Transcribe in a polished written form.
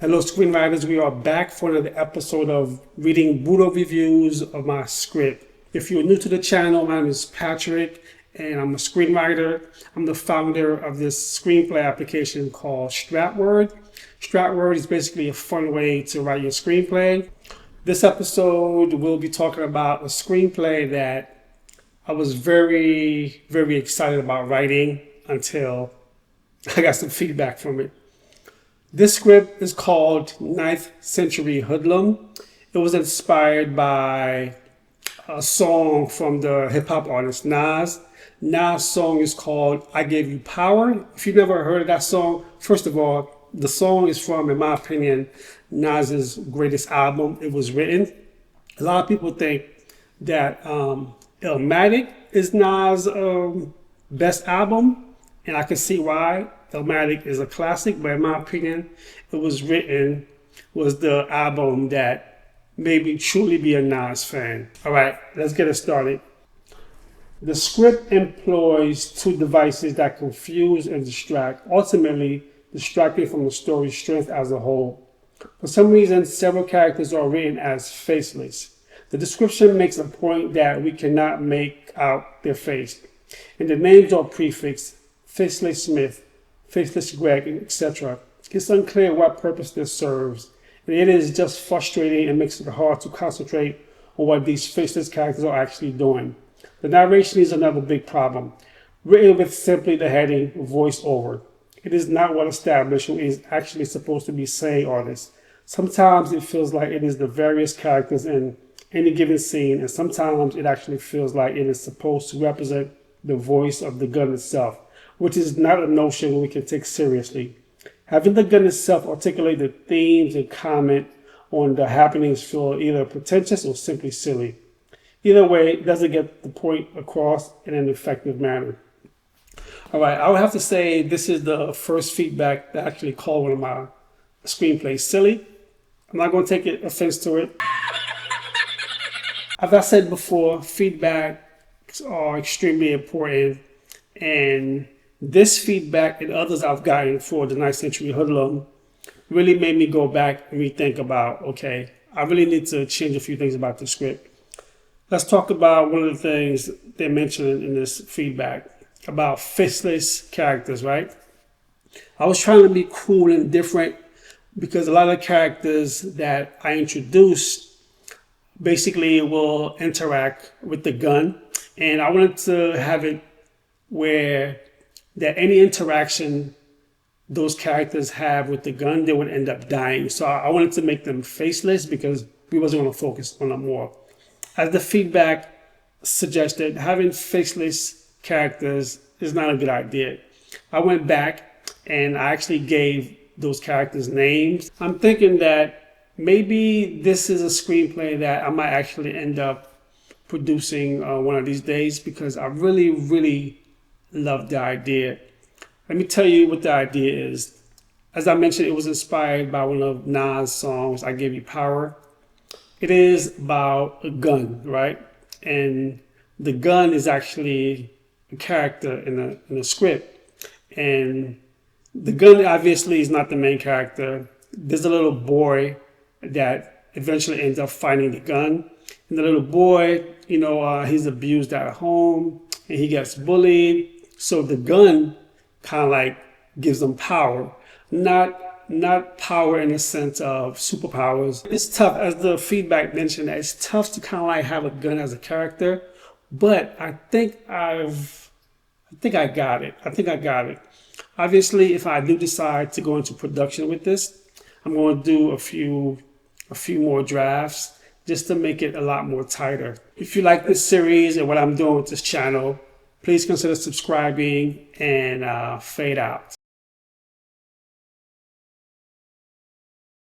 Hello, screenwriters. We are back for another episode of reading brutal reviews of my script. If you're new to the channel, my name is Patrick, and I'm a screenwriter. I'm the founder of this screenplay application called Stratword. Stratword is basically a fun way to write your screenplay. This episode, we'll be talking about a screenplay that I was very, very excited about writing until I got some feedback from it. This script is called 9th Century Hoodlum. It was inspired by a song from the hip-hop artist Nas. Nas' song is called I Gave You Power. If you've never heard of that song, first of all, the song is from, in my opinion, Nas's greatest album. It was written. A lot of people think that Illmatic is Nas' best album, and I can see why. Illmatic is a classic, but in my opinion, it was the album that made me truly be a Nas fan. All right, let's get it started. The script employs two devices that confuse and distract, ultimately distracting from the story's strength as a whole. For some reason, several characters are written as faceless. The description makes a point that we cannot make out their face, and the names are prefixed: Faceless Smith, Faceless Greg, etc. It's unclear what purpose this serves, and it is just frustrating and makes it hard to concentrate on what these faceless characters are actually doing. The narration is another big problem, written with simply the heading voiceover. It is not well established who is actually supposed to be saying all this. Sometimes it feels like it is the various characters in any given scene, and sometimes it actually feels like it is supposed to represent the voice of the gun itself, which is not a notion we can take seriously. Having the gun itself articulate the themes and comment on the happenings feel either pretentious or simply silly. Either way, it doesn't get the point across in an effective manner. All right, I would have to say this is the first feedback that actually called one of my screenplays silly. I'm not going to take offense to it. As I said before, feedbacks are extremely important, and this feedback and others I've gotten for the 9th Century Hoodlum really made me go back and rethink about, okay, I really need to change a few things about the script. Let's talk about one of the things they mentioned in this feedback about faceless characters, right? I was trying to be cool and different because a lot of the characters that I introduced basically will interact with the gun, and I wanted to have it where that any interaction those characters have with the gun, they would end up dying. So I wanted to make them faceless because we wasn't going to focus on them more. As the feedback suggested, having faceless characters is not a good idea. I went back and I actually gave those characters names. I'm thinking that maybe this is a screenplay that I might actually end up producing one of these days because I really, really love the idea. Let me tell you what the idea is. As I mentioned, it was inspired by one of Nas' songs, I Gave You Power. It is about a gun, right? And the gun is actually a character in the script. And the gun obviously is not the main character. There's a little boy that eventually ends up finding the gun. And the little boy, he's abused at home and he gets bullied. So the gun kind of like gives him power, not power in the sense of superpowers. It's tough, as the feedback mentioned, that it's tough to kind of like have a gun as a character, but I think I got it. Obviously, if I do decide to go into production with this, I'm going to do a few more drafts just to make it a lot more tighter. If you like this series and what I'm doing with this channel, please consider subscribing and fade out.